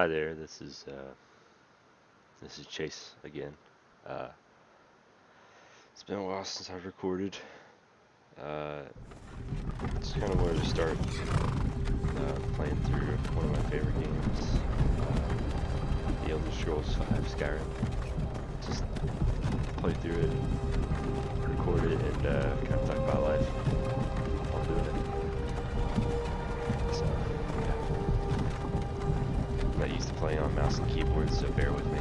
Hi there. This is Chase again. Uh, it's been a while since I've recorded. Uh, just kind of wanted to start playing through one of my favorite games, The Elder Scrolls V Skyrim. Just play through it, record it, and kind of talk about life while doing it. So, yeah. I'm not used to playing on mouse and keyboard, so bear with me.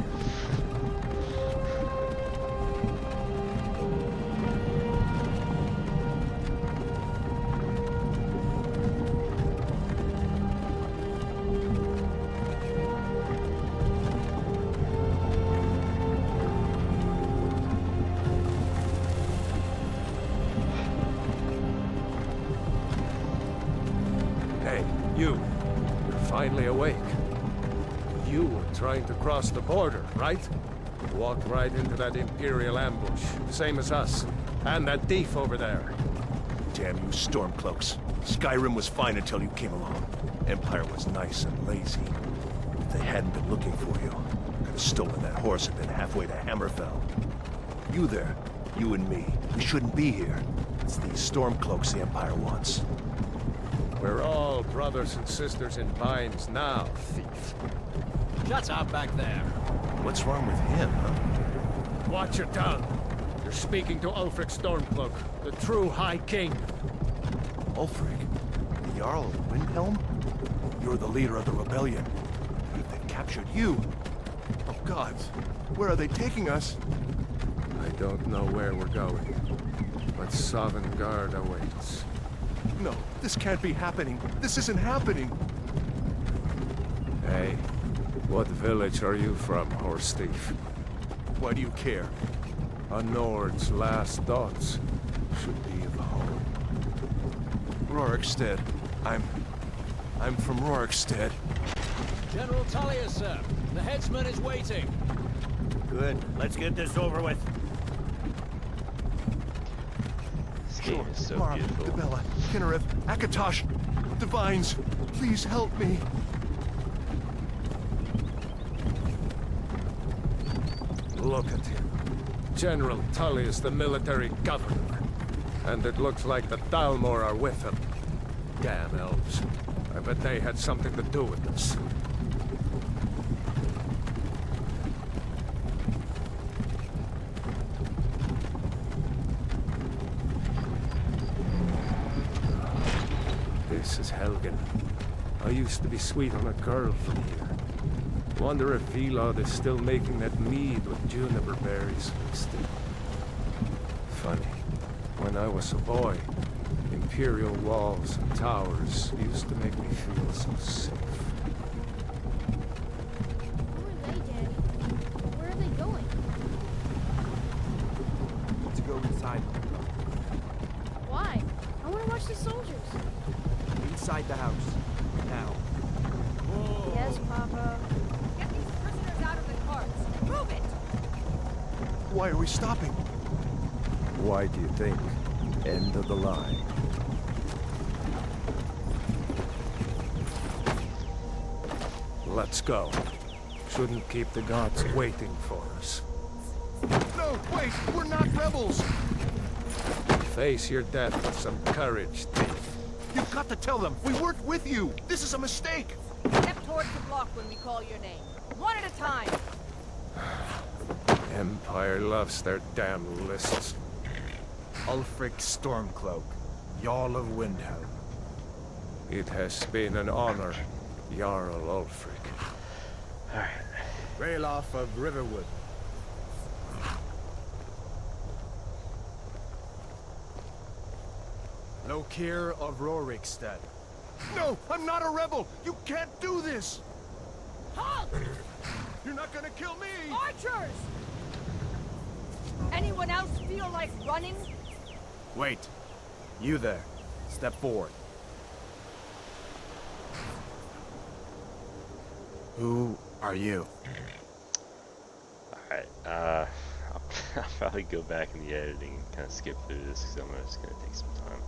You're finally awake. You were trying to cross the border, right? Walked right into that Imperial ambush, same as us. And that thief over there. Damn you Stormcloaks. Skyrim was fine until you came along. Empire was nice and lazy. If they hadn't been looking for you, I could have stolen that horse and been halfway to Hammerfell. You there, you and me, we shouldn't be here. It's these Stormcloaks the Empire wants. We're all brothers and sisters in binds now, thief. Shut up back there. What's wrong with him, huh? Watch your tongue. You're speaking to Ulfric Stormcloak, the true High King. Ulfric? The Jarl of Windhelm? You're the leader of the rebellion. What if they captured you? Oh God, where are they taking us? I don't know where we're going, but Sovngarde awaits. No, this can't be happening. This isn't happening. Hey, what village are you from, horse thief? Why do you care? A Nord's last thoughts should be of home. Rorikstead. I'm from Rorikstead. General Tullius, sir. The headsman is waiting. Good. Let's get this over with. This game is so Mara, beautiful. Dibella, Kinnereth, Akatosh, Divines, please help me. Look at him. General Tullius, the military governor. And it looks like the Thalmor are with him. Damn elves. I bet they had something to do with this. This is Helgen. I used to be sweet on a girl from here. Wonder if Vilod is still making that mead with juniper berries mixed in. Funny. When I was a boy, Imperial walls and towers used to make me feel so safe. Who are they, Daddy? Where are they going? To go inside. Why? I want to watch the soldiers. Inside the house. Now. Yes, Papa. Get these prisoners out of the carts. Move it! Why are we stopping? Why do you think? End of the line. Let's go. Shouldn't keep the gods waiting for us. No, wait, we're not rebels. Face your death with some courage, thief. You've got to tell them, we weren't with you. This is a mistake. Step towards the block when we call your name. One at a time. Empire loves their damn lists. Ulfric Stormcloak, Jarl of Windhelm. It has been an honor, Jarl Ulfric. Alright. Ralof of Riverwood. Lokir of Rorikstead. No, I'm not a rebel. You can't do this. Halt! You're not gonna kill me. Archers! Anyone else feel like running? Wait. You there. Step forward. Who are you? Alright, I'll probably go back in the editing and kind of skip through this because I'm just going to take some time.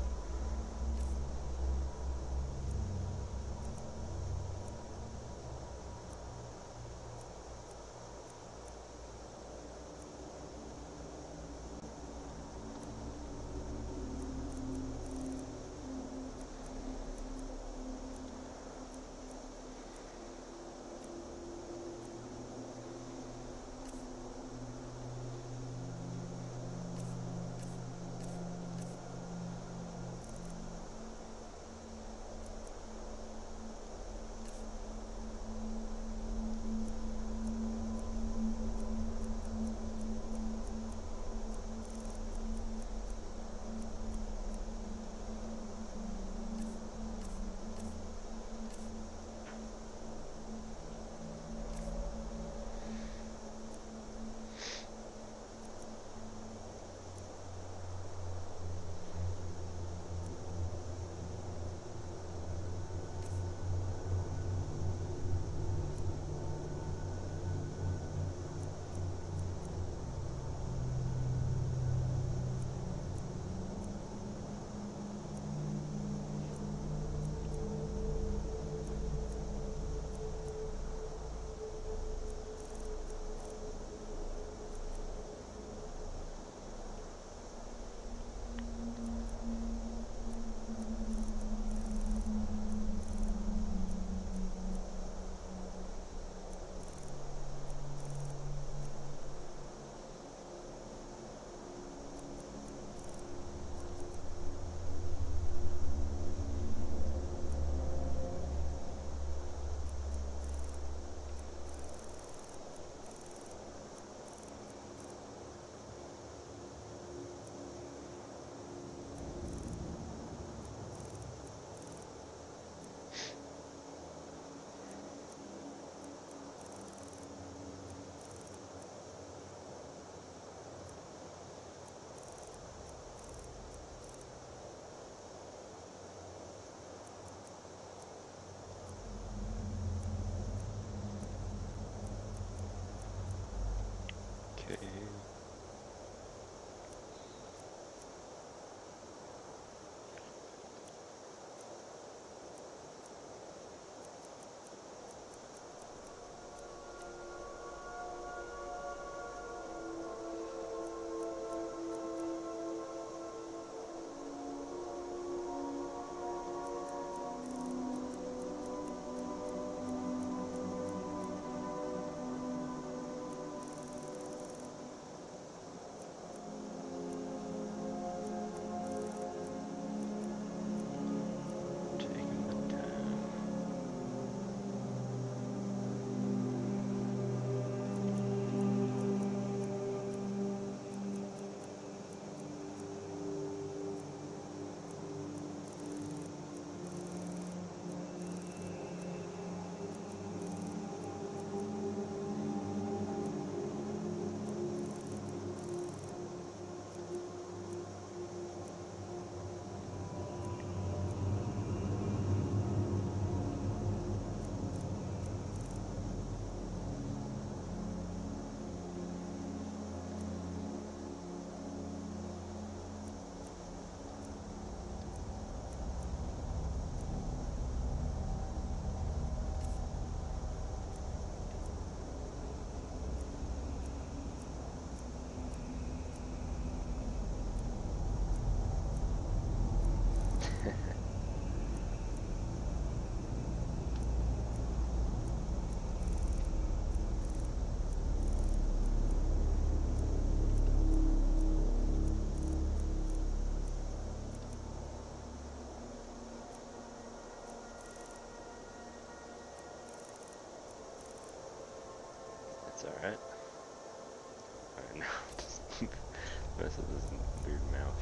That's this weird mouth.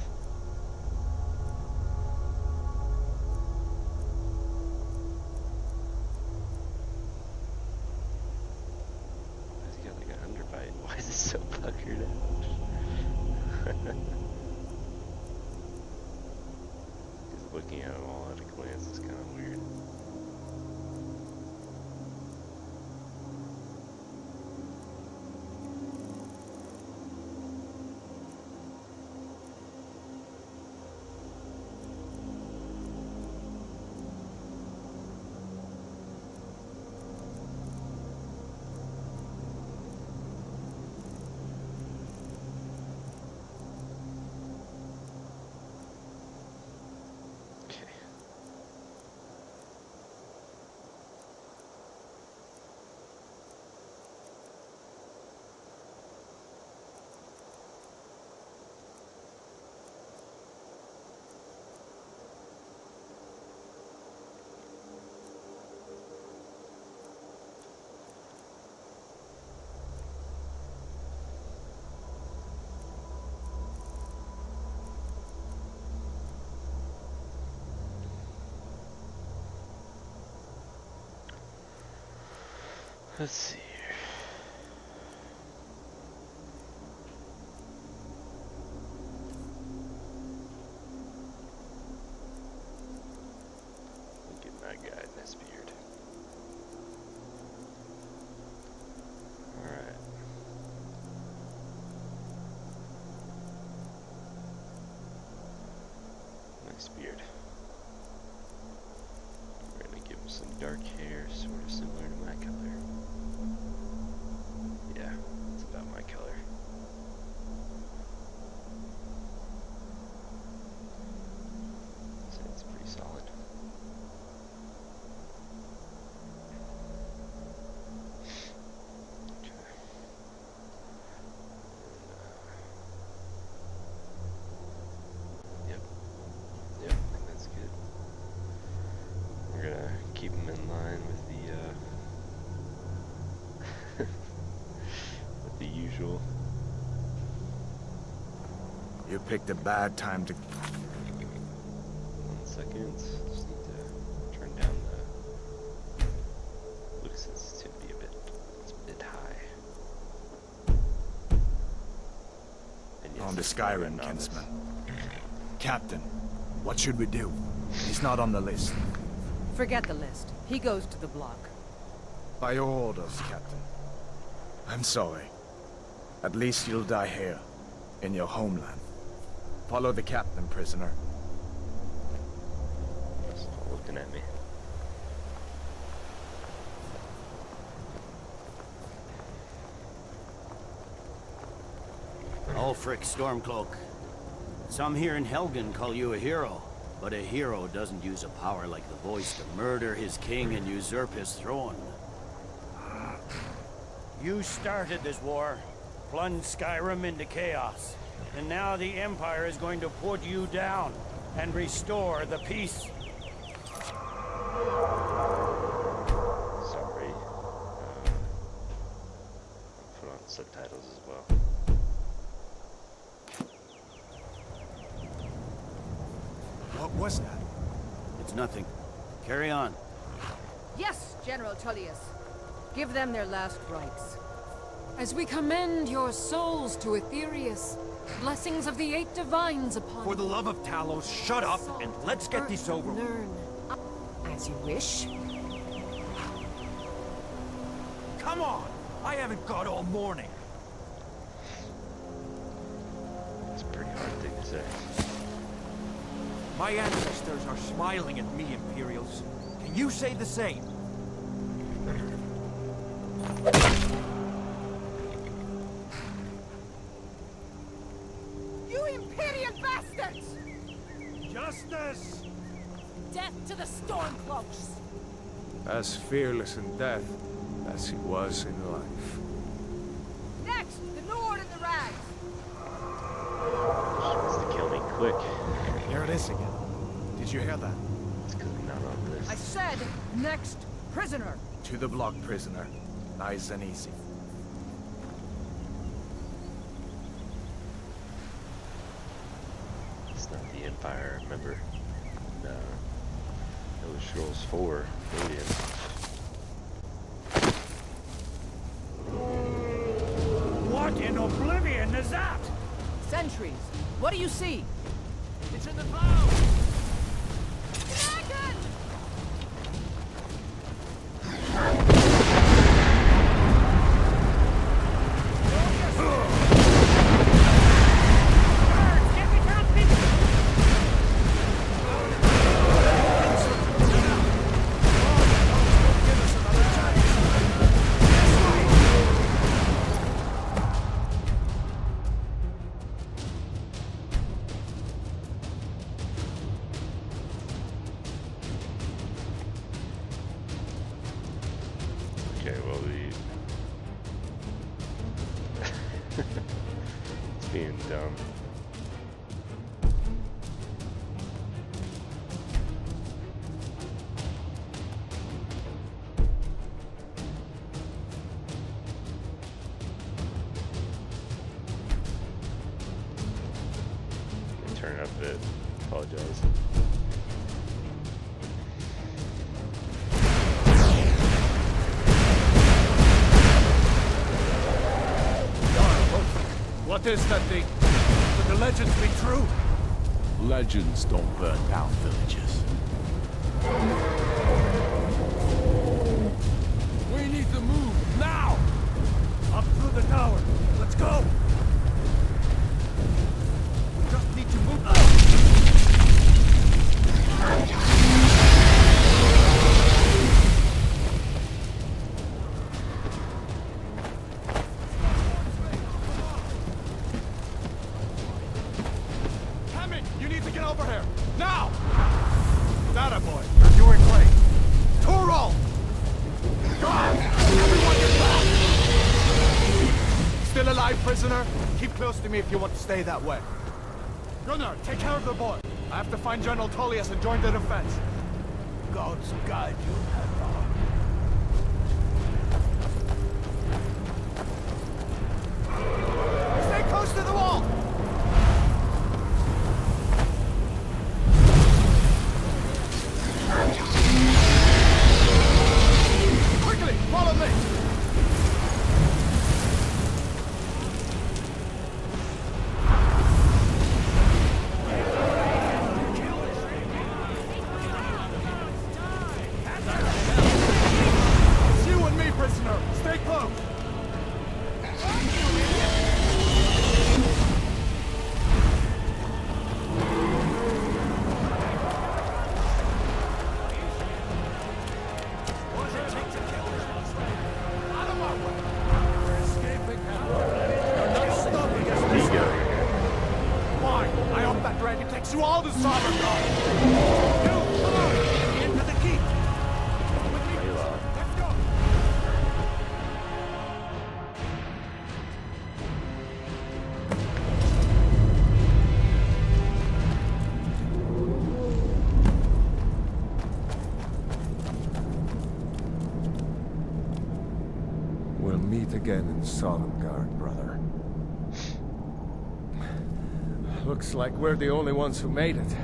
He's got like an underbite. Why is it so puckered out? He's looking at them all at a glance. It's kind of weird. Let's see here. Look at my guy in his beard. Alright. Nice beard. We're gonna give him some dark hair, sort of similar to my color. Yeah, it's about my color. So it's pretty solid. Okay. Yep. Yep, I think that's good. We're gonna keep them in line with the with the usual. You picked a bad time to... 1 second. Just need to turn down the look sensitivity a bit. It's a bit high. And yes, On the it's not Skyrim, a novice. kinsman. Captain, what should we do? He's not on the list. Forget the list. He goes to the block. By your orders, Captain. I'm sorry. At least you'll die here, in your homeland. Follow the captain, prisoner. It's all looking at me. Ulfric Stormcloak. Some here in Helgen call you a hero, but a hero doesn't use a power like the voice to murder his king and usurp his throne. You started this war, plunged Skyrim into chaos, and now the Empire is going to put you down and restore the peace. Sorry. Put on subtitles as well. What was that? It's nothing. Carry on. Yes, General Tullius. Give them their last rites. As we commend your souls to Aetherius, blessings of the 8 divines upon For the love of Talos, shut up and let's get this over with. Learn. As you wish. Come on! I haven't got all morning. It's a pretty hard thing to say. My ancestors are smiling at me, Imperials. Can you say the same? You Imperial bastards! Justice! Death to the Stormcloaks! As fearless in death as he was in life. Next, the Lord in the Rags! She wants to kill me quick. Here it is again. Did you hear that? It's because I'm not on this. I said, next, prisoner! To the block, prisoner. Nice and easy. It's not the Empire, remember? No. Elder Scrolls 4, Radiant. What in oblivion is that? Sentries, what do you see? It's in the clouds! Dragon! Okay, well, it's being dumb. Turn it up a bit. Apologize. What is that thing? Could the legends be true? Legends don't burn down villages. We need to move, now! Up through the tower. Let's go! We just need to move. You need to get over here! Now! That boy, you're doing great. Toro! Everyone get back! Still alive, prisoner? Keep close to me if you want to stay that way. Gunnar, take care of the boy. I have to find General Tullius and join the defense. Gods guide you, Hadvar. Stay close to the wall! Quickly, follow me! It's you and me, prisoner. Stay close. I hope that dragon takes you all to Sovereign God! You, come on! Into the keep! With me, let's go! We'll meet again in Solengard, brother. Looks like we're the only ones who made it.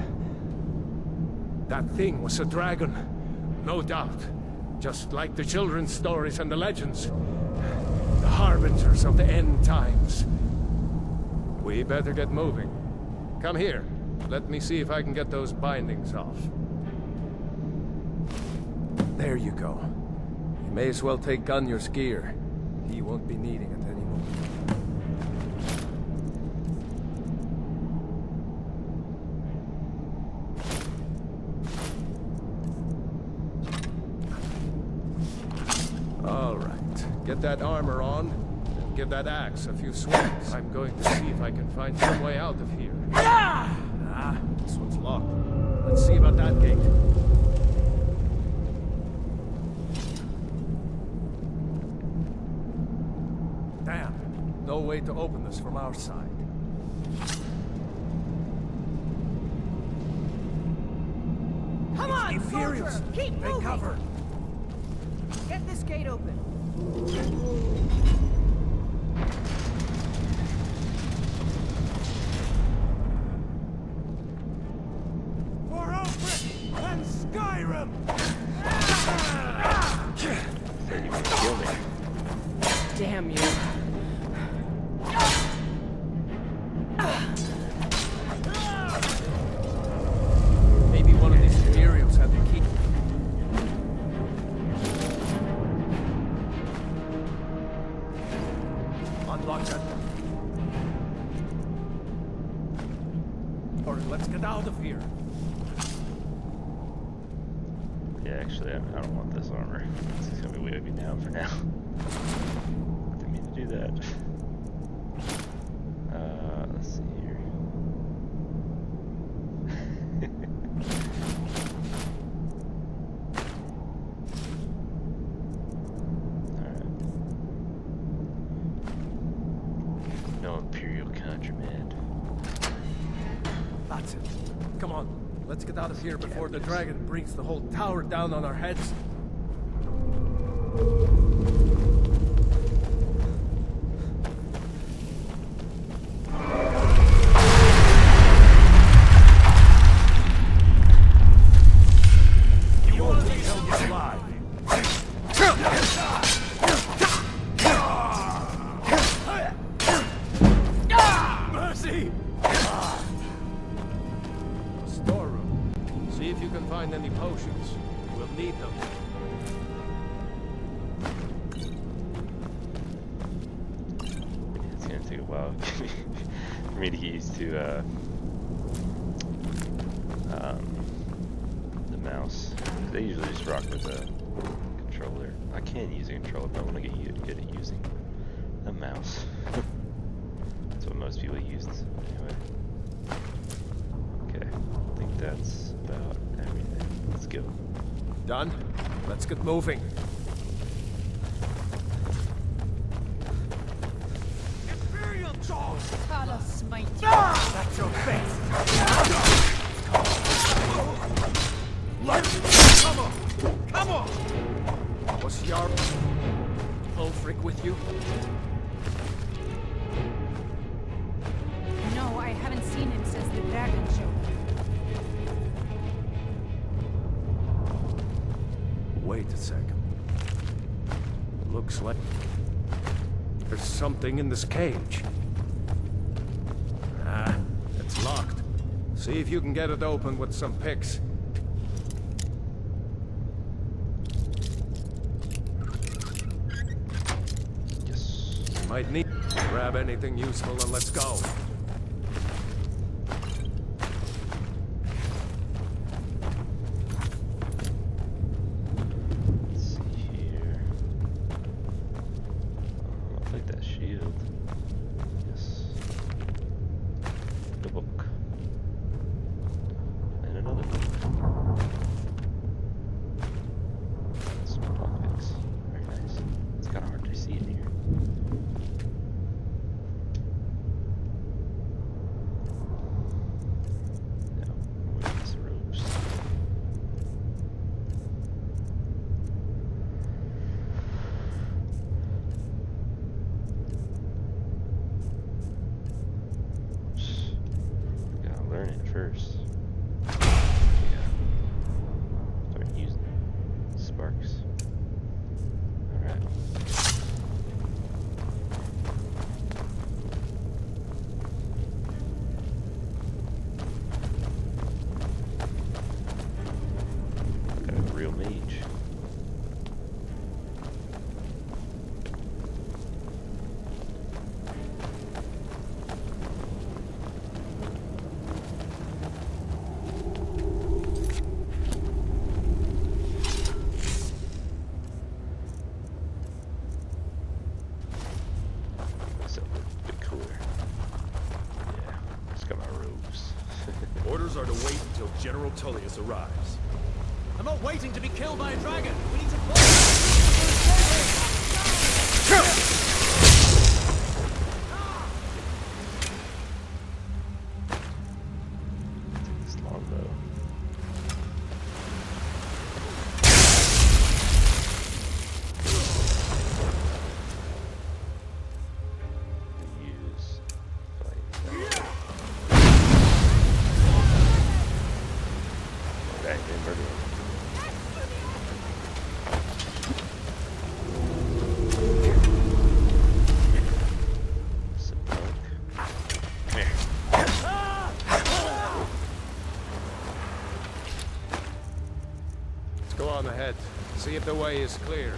That thing was a dragon, no doubt. Just like the children's stories and the legends. The harbingers of the end times. We better get moving. Come here. Let me see if I can get those bindings off. There you go. You may as well take Gunnar's gear. He won't be needing it anymore. All right. Get that armor on, and give that axe a few swings. I'm going to see if I can find some way out of here. Ah, this one's locked. Let's see about that gate. Damn. No way to open this from our side. Come on, Imperials! soldier! Keep Take moving! cover! Get this gate open. Skyrim! Said you would kill me. Damn you. Maybe one of these Imperials had the key. Unlock that. Or let's get out of here. Yeah, actually, I don't want this armor. This is gonna be weighing me down for now. Didn't mean to do that. Let's see here. Alright. No Imperial contraband. That's it. Come on, let's get out of here before the dragon brings the whole tower down on our heads. You want to be held alive? Mercy! A storeroom. See if you can find any potions. We'll need them. It's gonna take a while for me to get used to the mouse. They usually just rock with a controller. I can use a controller, but I want to get good at using a mouse. That's what most people use anyway. Okay, I think that's about everything. Let's go. Done? Let's get moving. Imperial dogs! Carlos smite you. That's your face! Come on! Come on! Was Jarl Ulfric with you? No, I haven't seen him since the dragon show. Wait a second. Looks like there's something in this cage. Ah, it's locked. See if you can get it open with some picks. Yes. Might need. Grab anything useful and let's go. Let's see here. I'll take that shield. Yes. The book. And another book. Some lockpicks. Very nice. It's kind of hard to see in here. Now, what are these robes? Gotta learn it first. Yeah. Start using sparks. Alright. Got a real mage. So, a bit cooler. Yeah, just got my robes. Orders are to wait until General Tullius arrives. I'm not waiting to be killed by a dragon. We need to This longbow. Use fight. Okay, they murdered him. ahead. See if the way is clear.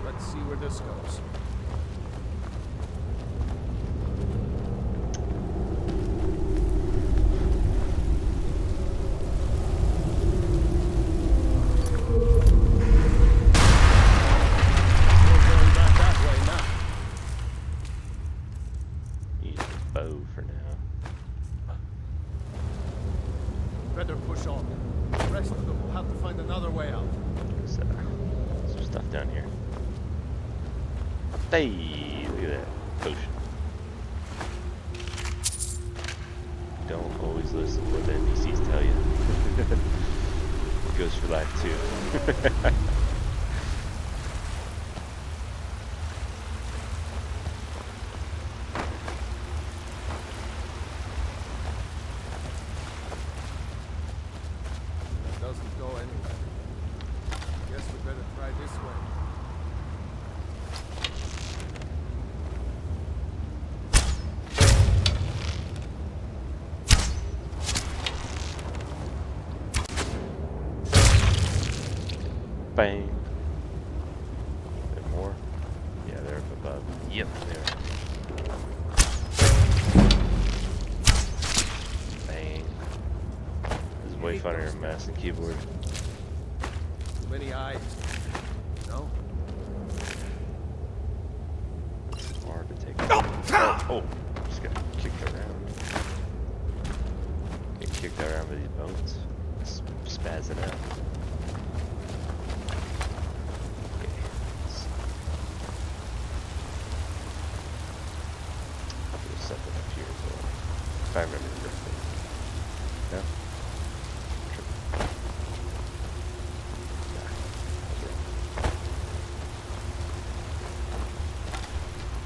Let's see where this goes. We're going back that way now. Use the bow for now. Better push on. The rest of them will have to find another way out. There's some stuff down here. Hey, look at that potion. Don't always listen to what the NPCs tell you. It goes for life too. That doesn't go anywhere. Guess we better try this way. Bang. Bit more. Yeah, they're up above. Yep, there. Bang. This is way funnier than mouse and keyboard. Too many eyes. No? Hard to take. Oh, just got kicked around. Get kicked around with these bones. Spazzing out. Okay. There's something up here as well. If I remember correctly. No?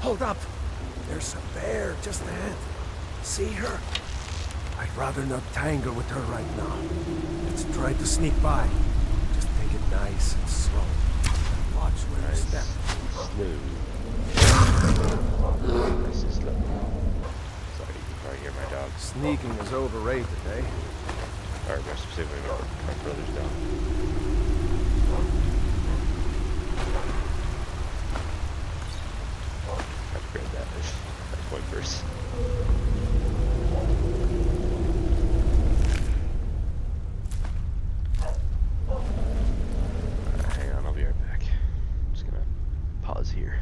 Hold up! There's a bear just ahead. See her? I'd rather not tangle with her right now. Let's try to sneak by. Just take it nice and slow. Watch where you step. Slow. Nice and slow. Sorry, you can probably hear my dog. Sneaking is overrated, eh? Or more specifically, my brother's dog. I've read that as my point verse. Hang on, I'll be right back. I'm just gonna pause here.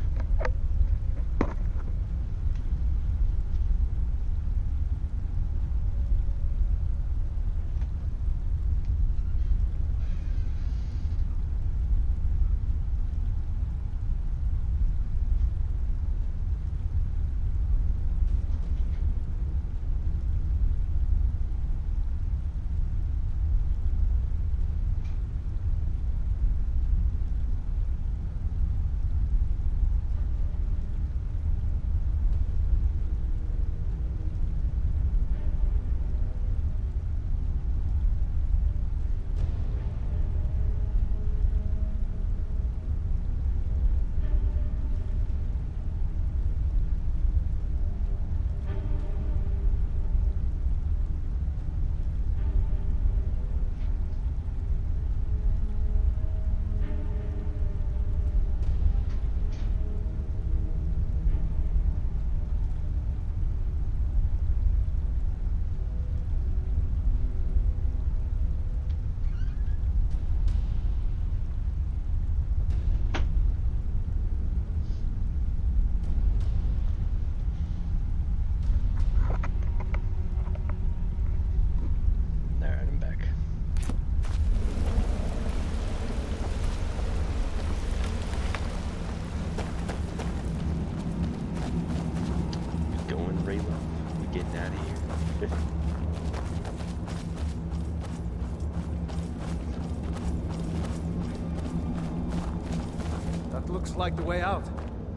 That looks like the way out.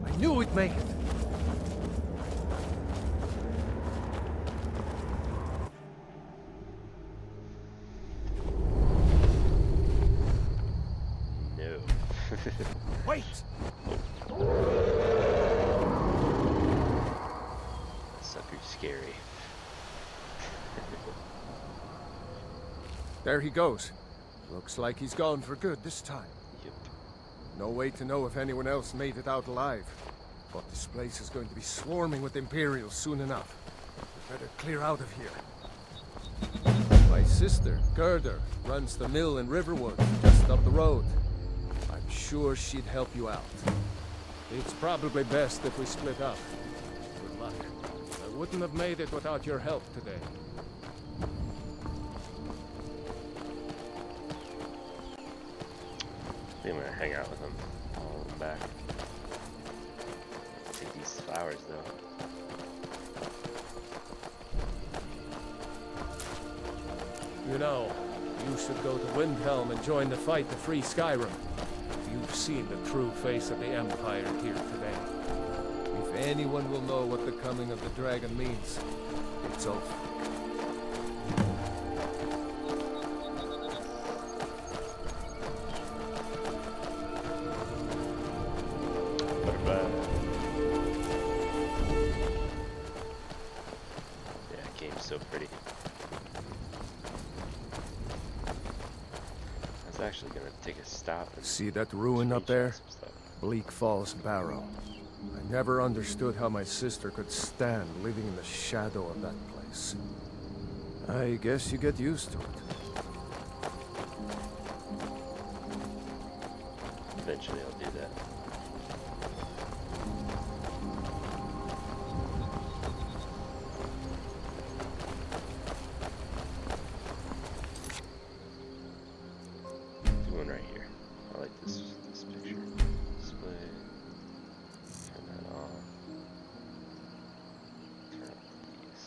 I knew we'd make it. No. Wait! That sucker's scary. There he goes. Looks like he's gone for good this time. Yep. No way to know if anyone else made it out alive. But this place is going to be swarming with Imperials soon enough. Better clear out of here. My sister, Gerda, runs the mill in Riverwood, just up the road. I'm sure she'd help you out. It's probably best if we split up. Good luck. I wouldn't have made it without your help today. I think I'm gonna hang out with him all the way back. Take these flowers though. You know, you should go to Windhelm and join the fight to free Skyrim. You've seen the true face of the Empire here today. If anyone will know what the coming of the dragon means, it's Ulf. Yeah, game's so pretty. I was actually gonna take a stop and See that ruin up there? some stuff. Bleak Falls Barrow. I never understood how my sister could stand living in the shadow of that place. I guess you get used to it. Eventually I'll do that. Do one right here. I like this picture. Display. Turn that on. Turn up these.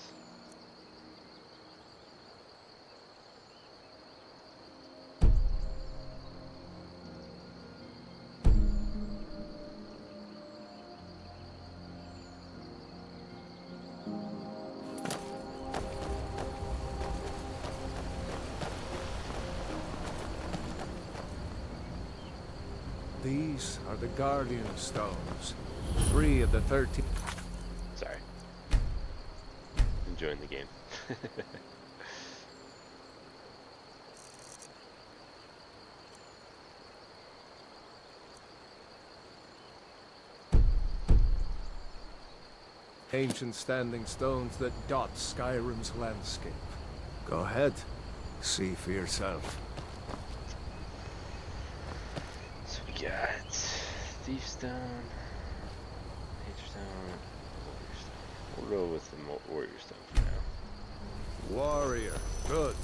These are the Guardian Stones. 3 of the 13. Sorry. Enjoying the game. Ancient standing stones that dot Skyrim's landscape. Go ahead. See for yourself. So we got Thief Stone, Nature Stone, Warrior Stone. We'll go with the Warrior Stone for now. Warrior. Good.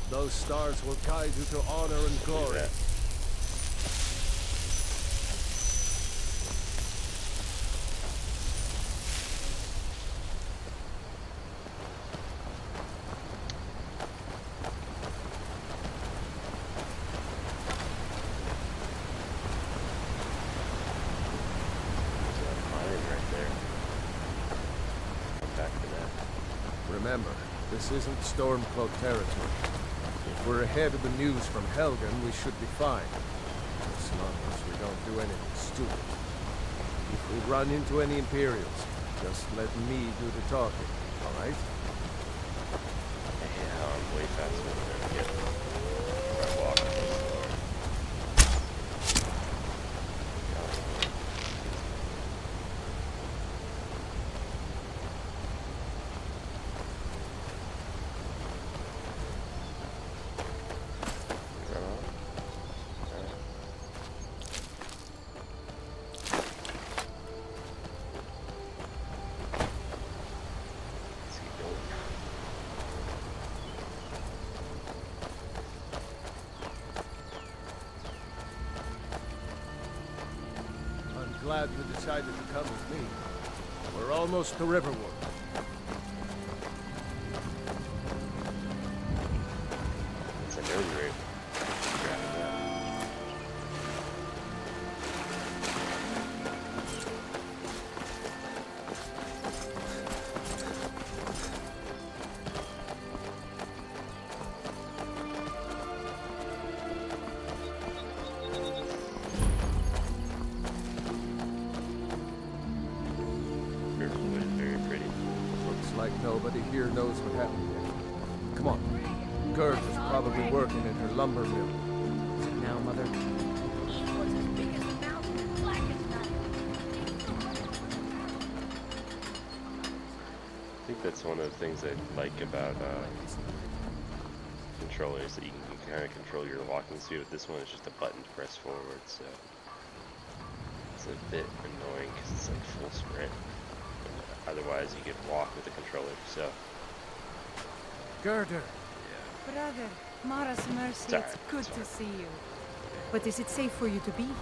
Those stars will guide you to honor and Look at glory. that. Remember, this isn't Stormcloak territory. If we're ahead of the news from Helgen, we should be fine. As long as we don't do anything stupid. If we run into any Imperials, just let me do the talking, alright? Yeah, I'm way faster than I get. I walk slower. Is that on? Alright. Let's keep going. I'm glad you decided to come with me. We're almost to Riverwood. It's an early raid. Grabbing that. Riverwood is very pretty. Looks like nobody here knows what happened yet. Come on. Gert has probably working in her lumber mill. Is it now, Mother? I think that's one of the things I like about controllers, that you can kind of control your walking speed. With this one, it's just a button to press forward, so it's a bit annoying because it's like full sprint. Otherwise, you could walk with the controller. So, Girder. Brother, Mara's mercy, Sorry, it's good sorry. to see you. But is it safe for you to be here?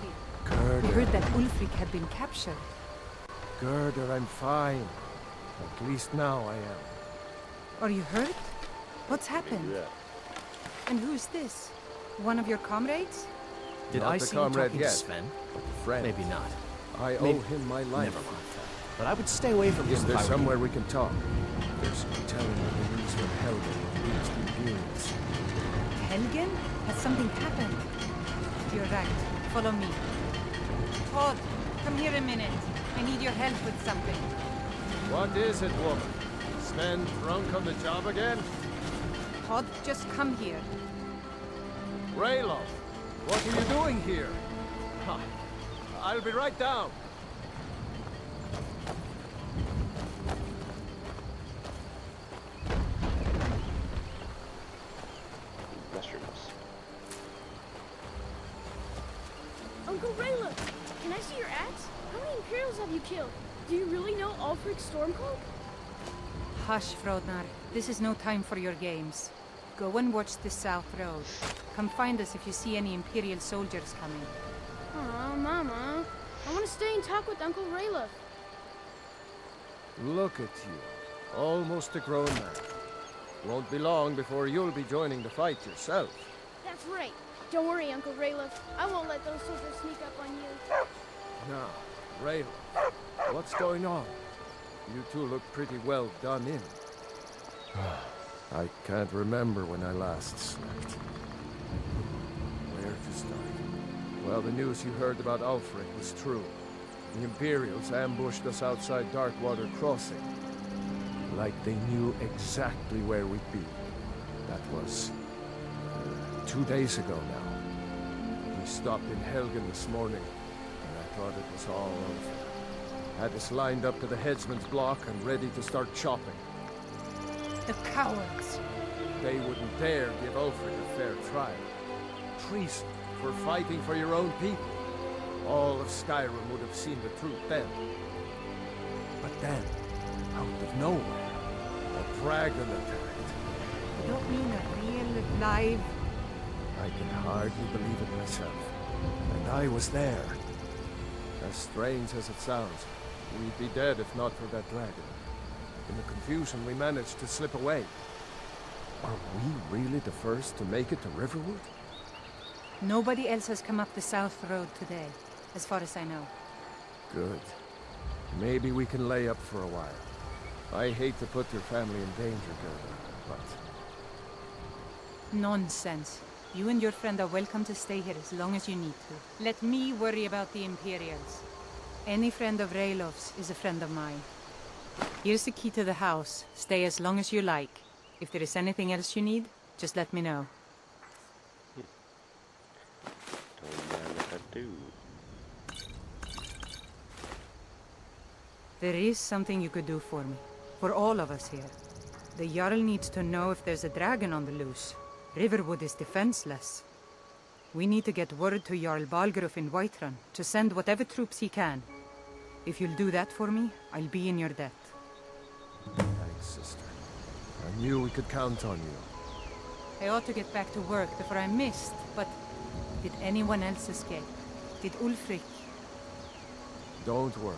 We Girder. heard that Ulfric had been captured. Girder, I'm fine. At least now I am. Are you hurt? What's do happened? that. And who's this? One of your comrades? Did Not I the see you comrade talking yet. to Sven? Friend. Maybe not. I Maybe- owe him my life. Never mind. But I would stay away from Is him there if I were you. somewhere we can talk? There's no telling what the news from Helgen will reach the Imperials. Helgen? Has something happened? You're right. Follow me. Todd, come here a minute. I need your help with something. What is it, woman? Sven drunk on the job again? Todd, just come here. Rayloff, what are you doing here? Huh. I'll be right down. Mushrooms. Uncle Rayla, can I see your axe? How many Imperials have you killed? Do you really know Ulfric Stormcloak? Hush, Frodnar. This is no time for your games. Go and watch the South Road. Come find us if you see any Imperial soldiers coming. Aw, Mama. I want to stay and talk with Uncle Rayla. Look at you. Almost a grown man. Won't be long before you'll be joining the fight yourself. That's right. Don't worry, Uncle Rayla. I won't let those soldiers sneak up on you. Now, Rayloff, what's going on? You two look pretty well done in. I can't remember when I last slept. Where to start? Well, the news you heard about Ulfric was true. The Imperials ambushed us outside Darkwater Crossing. Like they knew exactly where we'd be. That was 2 days ago now. We stopped in Helgen this morning, and I thought it was all over. Had us lined up to the headsman's block and ready to start chopping. The cowards! They wouldn't dare give Ulfric a fair trial. Treason for fighting for your own people. All of Skyrim would have seen the truth then. But then, out of nowhere, a dragon attacked. You don't mean a real, live... I can hardly believe it myself. And I was there. As strange as it sounds, we'd be dead if not for that dragon. In the confusion, we managed to slip away. Are we really the first to make it to Riverwood? Nobody else has come up the South Road today, as far as I know. Good. Maybe we can lay up for a while. I hate to put your family in danger, Gerda, but... Nonsense. You and your friend are welcome to stay here as long as you need to. Let me worry about the Imperials. Any friend of Rayloff's is a friend of mine. Here's the key to the house. Stay as long as you like. If there is anything else you need, just let me know. Don't mind if I do. There is something you could do for me. For all of us here. The Jarl needs to know if there's a dragon on the loose. Riverwood is defenseless. We need to get word to Jarl Balgruuf in Whiterun to send whatever troops he can. If you'll do that for me, I'll be in your debt. Thanks, sister. I knew we could count on you. I ought to get back to work before I'm missed, but did anyone else escape? Did Ulfric? Don't worry.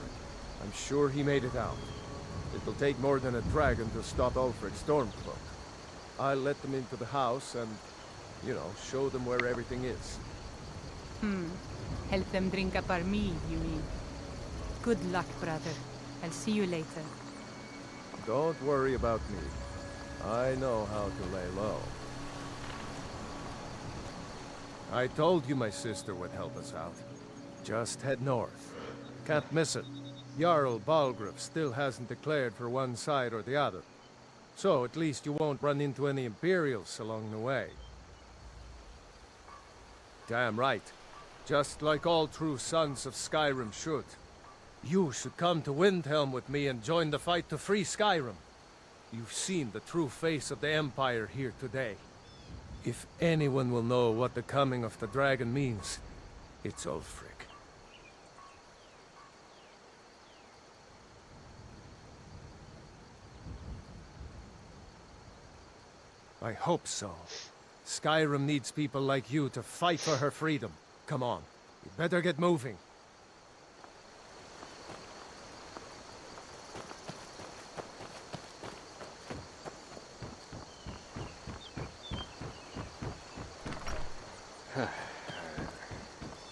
I'm sure he made it out. It'll take more than a dragon to stop Ulfric Stormcloak. I'll let them into the house and, you know, show them where everything is. Help them drink up our mead, you mean? Good luck, brother. I'll see you later. Don't worry about me. I know how to lay low. I told you my sister would help us out. Just head north. Can't miss it. Jarl Balgruuf still hasn't declared for one side or the other. So at least you won't run into any Imperials along the way. Damn right. Just like all true sons of Skyrim should. You should come to Windhelm with me and join the fight to free Skyrim. You've seen the true face of the Empire here today. If anyone will know what the coming of the dragon means, it's Ulfric. I hope so. Skyrim needs people like you to fight for her freedom. Come on, you better get moving.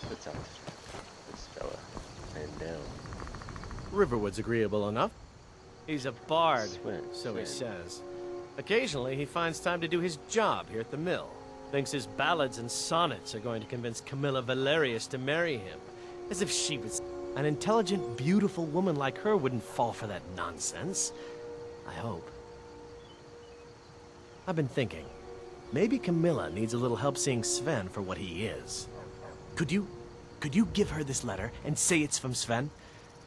Let's talk to this fella. And down. Riverwood's agreeable enough. He's a bard, so he Sven. says. Occasionally, he finds time to do his job here at the mill. Thinks his ballads and sonnets are going to convince Camilla Valerius to marry him. As if she was... An intelligent, beautiful woman like her wouldn't fall for that nonsense. I hope. I've been thinking. Maybe Camilla needs a little help seeing Sven for what he is. Could you give her this letter and say it's from Sven?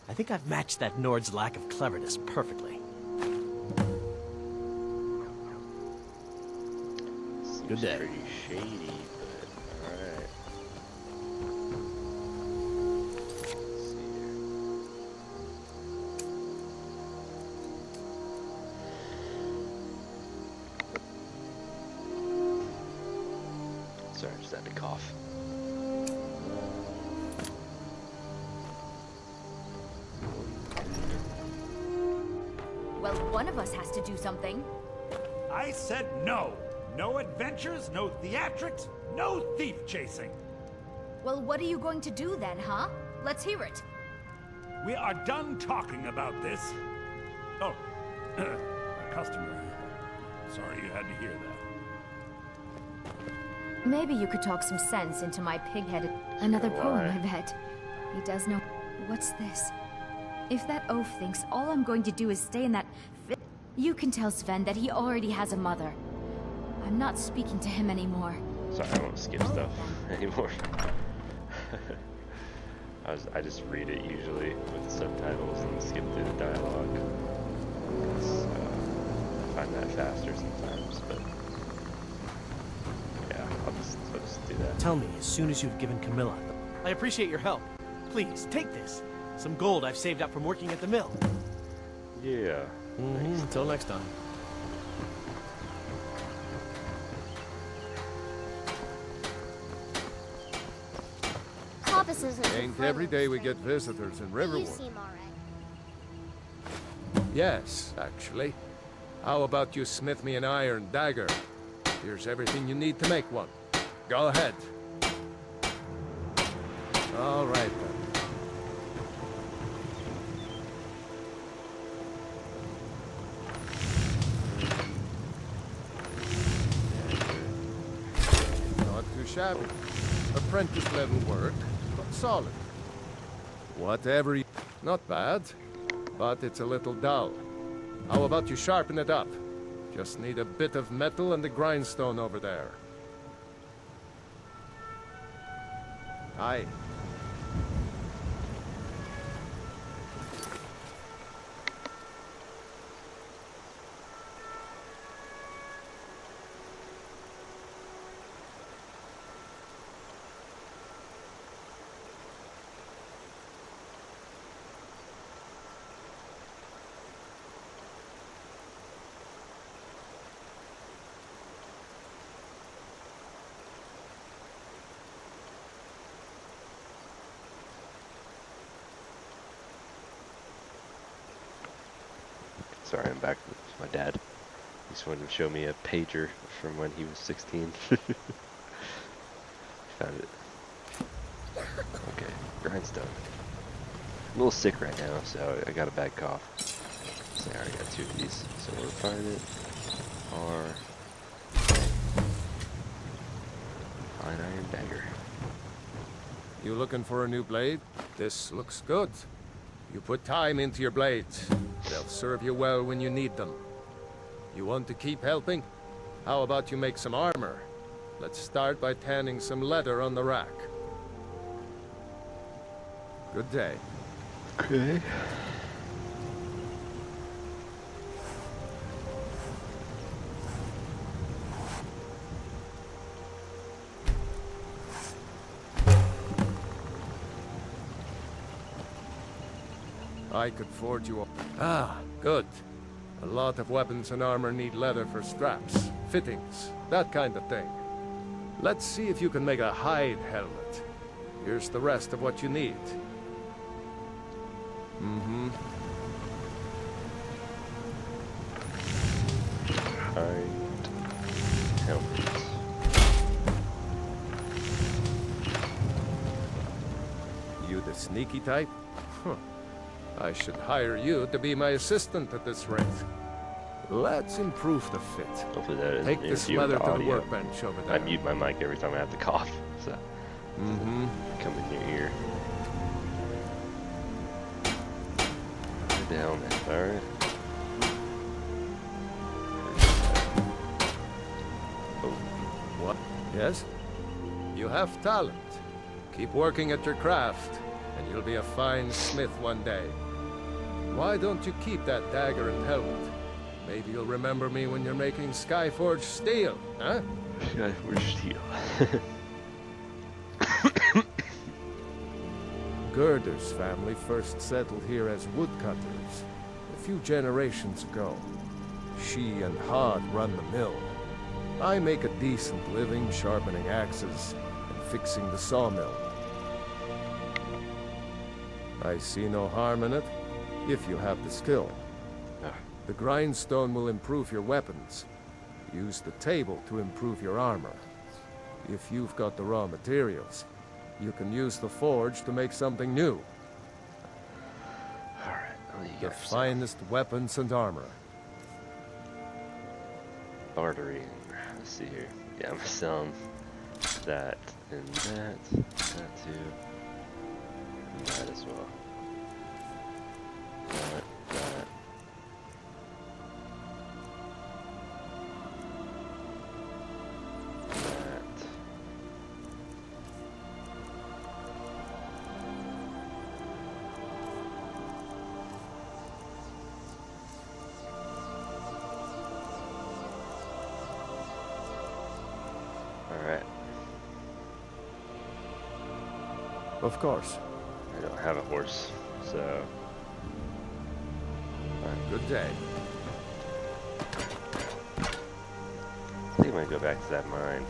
I think I've matched that Nord's lack of cleverness perfectly. Good day. Pretty shady, but alright. Let's see here. Sorry, I just had to cough. Well, one of us has to do something. I said no. No adventures, no theatrics, no thief chasing. Well, what are you going to do then, huh? Let's hear it. We are done talking about this. Oh, a customer. Sorry you had to hear that. Maybe you could talk some sense into my pig-headed... Another poem, I bet. He does know... What's this? If that oaf thinks all I'm going to do is stay in that... You can tell Sven that he already has a mother. I'm not speaking to him anymore. Sorry, I won't skip stuff anymore. I just read it usually with subtitles and skip through the dialogue. Because I find that faster sometimes, but yeah, I'll just do that. Tell me as soon as you've given Camilla. I appreciate your help. Please, take this. Some gold I've saved up from working at the mill. Yeah. Until next time. Ain't every day we get visitors in Riverwood. You seem alright. Yes, actually. How about you smith me an iron dagger? Here's everything you need to make one. Go ahead. All right, then. Not too shabby. Apprentice level work, but solid. Whatever you... Not bad, but it's a little dull. How about you sharpen it up? Just need a bit of metal and the grindstone over there. Aye. Sorry, I'm back with my dad. He just wanted to show me a pager from when he was 16. Found it. Okay, grindstone. I'm a little sick right now, so I got a bad cough. So I already got 2 of these. So we'll find it. Fine iron dagger. You looking for a new blade? This looks good. You put time into your blades. They'll serve you well when you need them. You want to keep helping? How about you make some armor? Let's start by tanning some leather on the rack. Good day. Okay. I could forge you a... Ah, good. A lot of weapons and armor need leather for straps, fittings, that kind of thing. Let's see if you can make a hide helmet. Here's the rest of what you need. Hide helmet. You the sneaky type? Huh. I should hire you to be my assistant at this rate. Let's improve the fit. Hopefully that isn't Take this interfering leather with to the audio. workbench over there. I mute my mic every time I have to cough, so come in your ear. The helmet, alright. Oh, What? Yes? You have talent. Keep working at your craft, and you'll be a fine smith one day. Why don't you keep that dagger and helmet? Maybe you'll remember me when you're making Skyforge steel, huh? Skyforge steel. Gerder's family first settled here as woodcutters a few generations ago. She and Hod run the mill. I make a decent living sharpening axes and fixing the sawmill. I see no harm in it, if you have the skill. The grindstone will improve your weapons. Use the table to improve your armor. If you've got the raw materials, you can use the forge to make something new. Alright, The finest weapons and armor. Bartering. Let's see here. Yeah, I'm selling that and that too, and that as well. That. Alright. Of course. I don't have a horse, so... Good day. I think I might go back to that mine.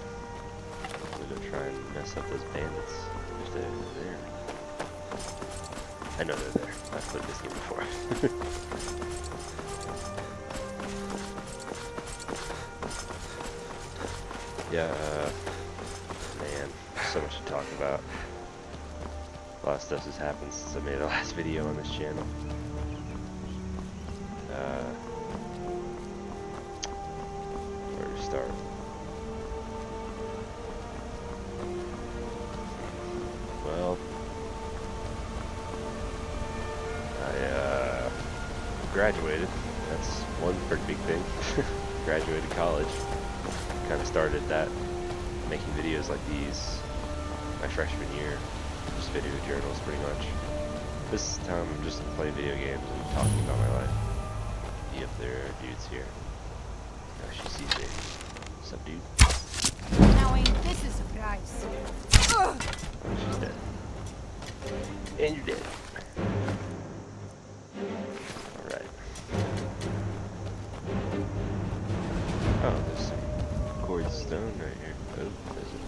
I'm gonna try and mess up those bandits if they're there. I know they're there. I've played this game before. Yeah, man, so much to talk about. A lot of stuff has happened since I made the last video on this channel. Where to start? Well, I graduated. That's one pretty big thing. Graduated college. Kind of started that, making videos like these my freshman year. Just video journals, pretty much. This time I'm just playing video games and talking about my life. See if there are dudes here. Oh, she sees me. What's up, dude? Now ain't this a surprise? Oh, she's dead. And you're dead. Alright. Oh, there's some quartz stone right here. Oh, there's it.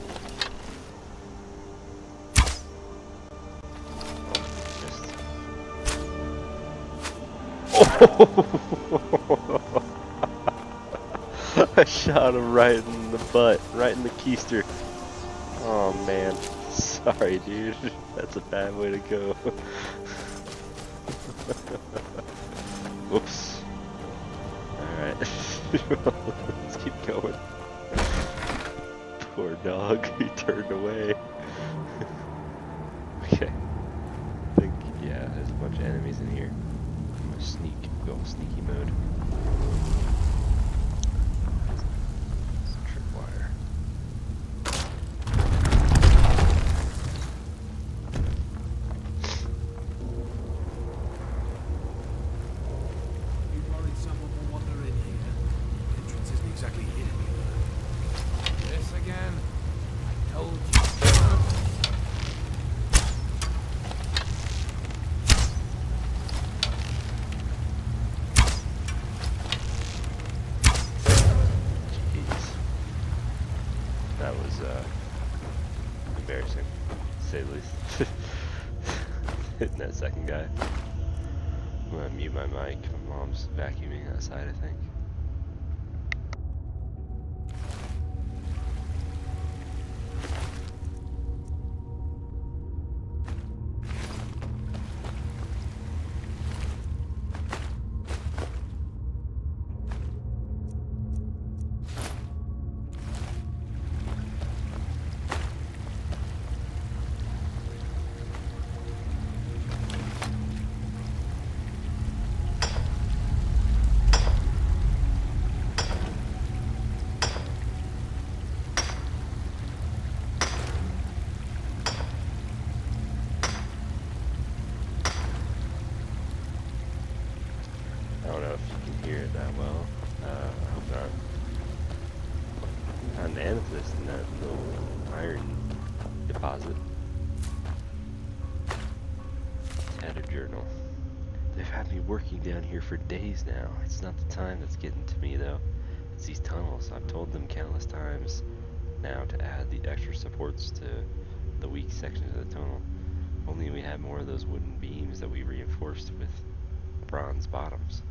I shot him right in the butt, right in the keister. Oh man, sorry dude, that's a bad way to go. Whoops. Alright, let's keep going. Poor dog, he turned away. Okay, I think, yeah, there's a bunch of enemies in here. I'm gonna sneak, go sneaky mode. That second guy. I'm gonna mute my mic. My mom's vacuuming outside, I think. I don't know if you can hear it that well. I hope not. An amethyst in that little iron deposit. Tattered journal. They've had me working down here for days now. It's not the time that's getting to me though. It's these tunnels. I've told them countless times now to add the extra supports to the weak sections of the tunnel. Only we had more of those wooden beams that we reinforced with bronze bottoms.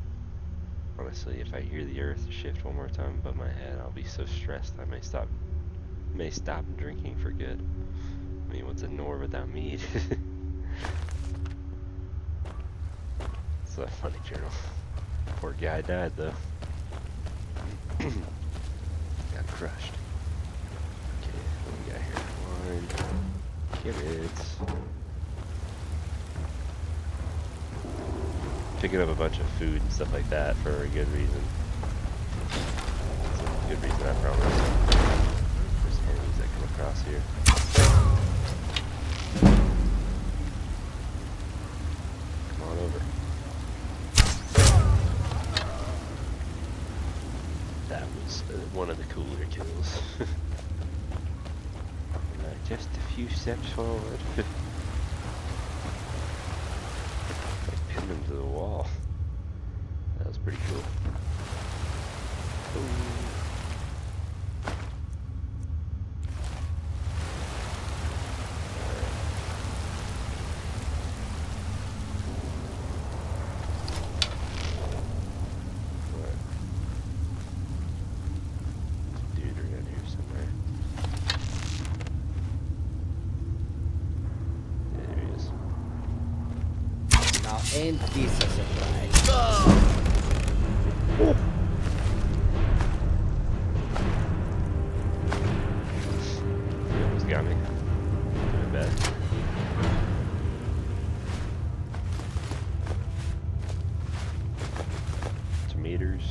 Honestly, if I hear the earth shift one more time above my head, I'll be so stressed I may stop drinking for good. I mean, what's a Nor without mead? It's a funny journal. Poor guy died though. Got crushed. Okay, what we got here? Wine, carrots. Picking up a bunch of food and stuff like that for a good reason. It's a good reason, I promise. There's enemies that come across here. Come on over. That was one of the cooler kills. Just a few steps forward. Pinned him to the wall. That was pretty cool. Ooh. Ain't this a surprise? Oh. He almost got me. I bet. Tomatoes.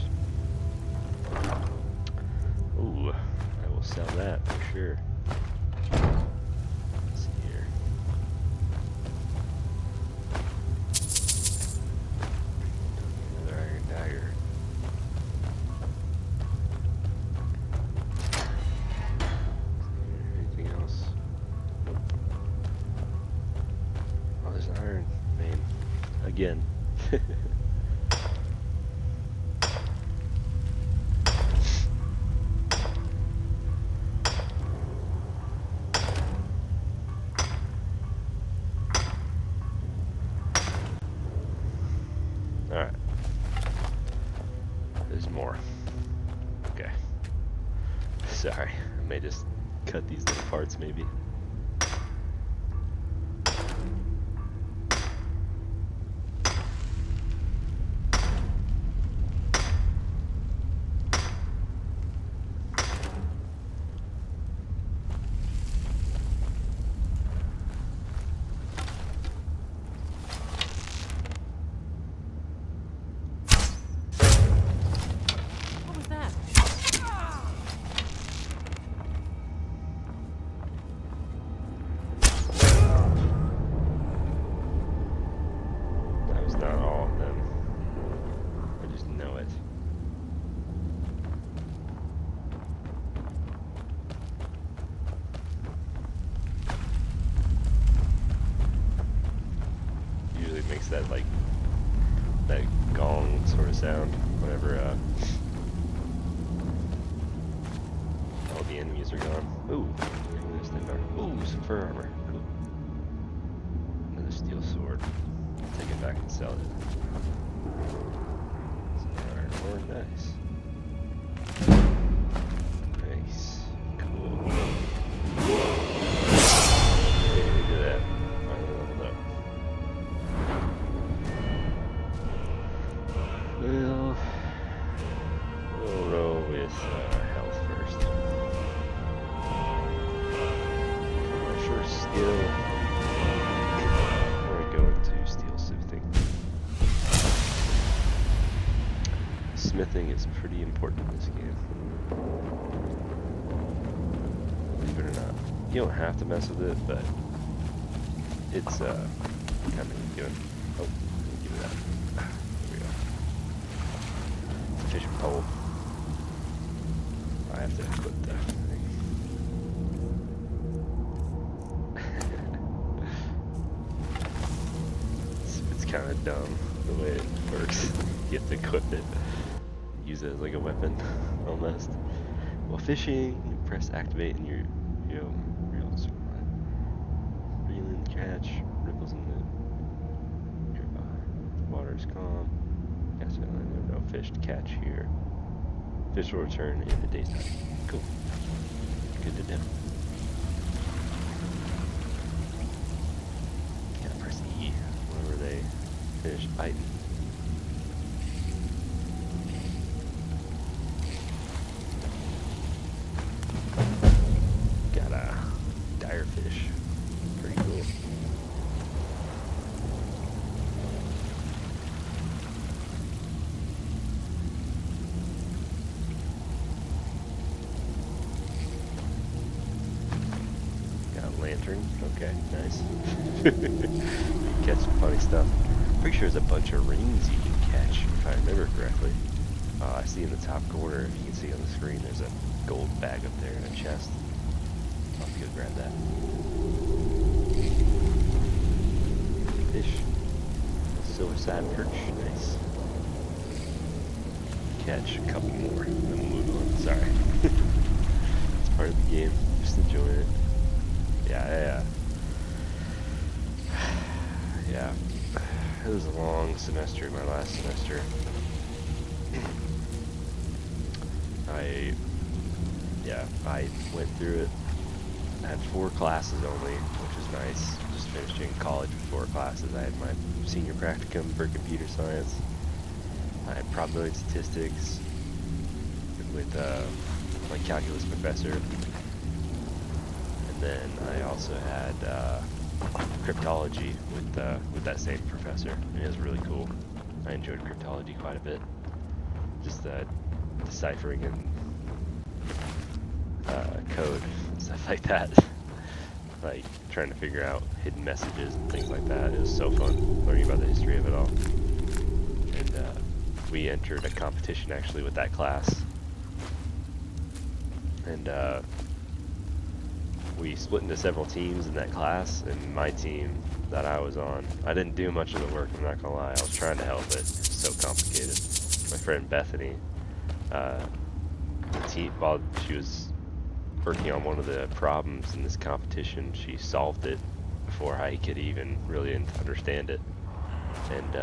Ooh, I will sell that for sure. Let's see here. Another iron dagger. Anything else? Oh, there's an iron vein. Again. Alright. There's more. Okay. Sorry, I may just cut these little parts maybe. What was that? That was not all of them. I just know it. Usually makes that like that gong sort of sound whenever all the enemies are gone. Ooh, ooh, some fur armor. Cool. Another steel sword. Take it back and sell it. Iron ore, nice. Nice. Cool. Hey, look at that. Finally leveled up. Well, we'll roll with health first. For my first skill, we're going to go into steel sifting. Smithing is pretty important in this game. Believe it or not. You don't have to mess with it, but it's kind of good. Oh, give it that. There we go. Fishing pole. I have to equip that thing. It's kind of dumb the way it works. You have to equip it. Use it as like a weapon, almost. While fishing, you press activate and your reels reel in, catch, ripples in the nearby. Water is calm. Yes, there are no fish to catch here. Fish will return in the daytime. Cool. Good to know. Gotta press E whenever they finish biting. Got a dire fish. Pretty cool. Lantern. Okay, nice. Catch some funny stuff. Pretty sure there's a bunch of rings you can catch, if I remember correctly. I see in the top corner, if you can see on the screen, there's a gold bag up there in a chest. I'll have to go grab that. Fish. Silver side perch. Nice. Catch a couple more, then we'll move on. Sorry. It's part of the game. Just enjoying it. Yeah. It was a long semester, my last semester. I went through it. I had 4 classes only, which was nice. Just finishing college with 4 classes. I had my senior practicum for computer science. I had probability statistics with my calculus professor. And then I also had cryptology with that same professor, and it was really cool. I enjoyed cryptology quite a bit. Just deciphering and code, stuff like that. Like trying to figure out hidden messages and things like that. It was so fun learning about the history of it all. And we entered a competition actually with that class. And we split into several teams in that class, and my team that I was on, I didn't do much of the work, I'm not gonna lie. I was trying to help, but it's so complicated. My friend Bethany, while she was working on one of the problems in this competition, she solved it before I could even really understand it. And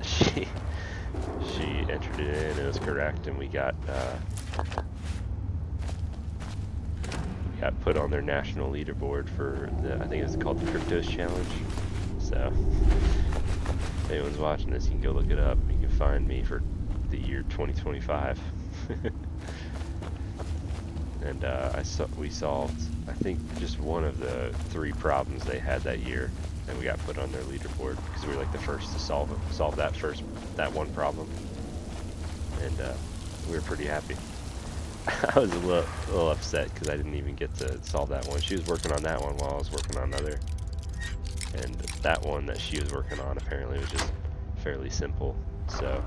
she entered it in, and it was correct, and we got put on their national leaderboard for I think it's called the Cryptos Challenge. So if anyone's watching this, you can go look it up. You can find me for the year 2025. And we solved, I think, just one of the 3 problems they had that year, and we got put on their leaderboard because we were like the first to solve that one problem, and we were pretty happy. I was a little upset because I didn't even get to solve that one. She was working on that one while I was working on another, and that one that she was working on apparently was just fairly simple. So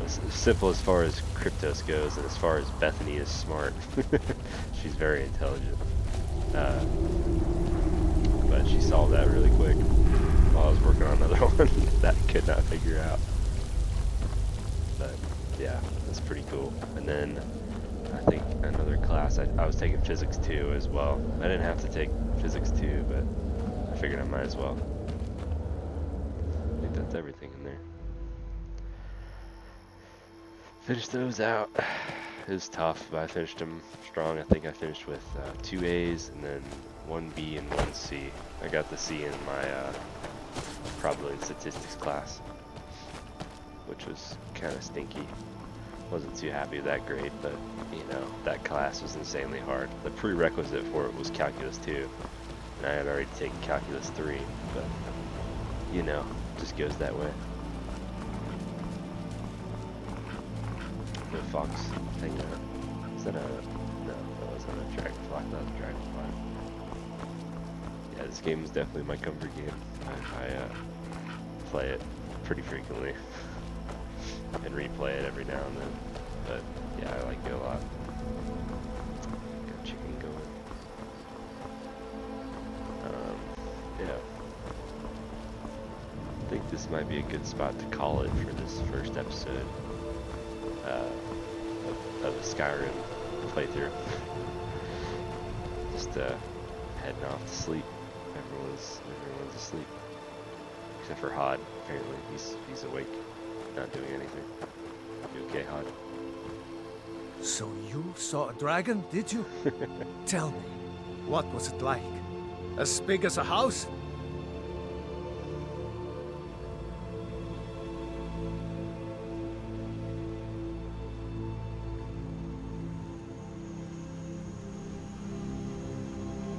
it's simple as far as Cryptos goes, and as far as Bethany is smart. She's very intelligent. But she solved that really quick while I was working on another one that I could not figure out. But yeah, that's pretty cool. And then I think another class, I was taking Physics 2 as well. I didn't have to take Physics 2, but I figured I might as well. with everything in there. Finished those out. It was tough, but I finished them strong. I think I finished with 2 A's and then 1 B and 1 C. I got the C in my probability and statistics class, which was kind of stinky. Wasn't too happy with that grade, but you know, that class was insanely hard. The prerequisite for it was Calculus 2, and I had already taken Calculus 3, but you know, just goes that way. The fox thing, is that a, no, that wasn't a dragonfly, that was a dragonfly. Yeah, this game is definitely my comfort game. I play it pretty frequently and replay it every now and then, but yeah, I like it a lot. Got chicken going. Yeah. I think this might be a good spot to call it for this first episode of the Skyrim playthrough. Just heading off to sleep. Everyone's asleep, except for Hod. Apparently, he's awake, not doing anything. You okay, Hod? So you saw a dragon, did you? Tell me, what was it like? As big as a house?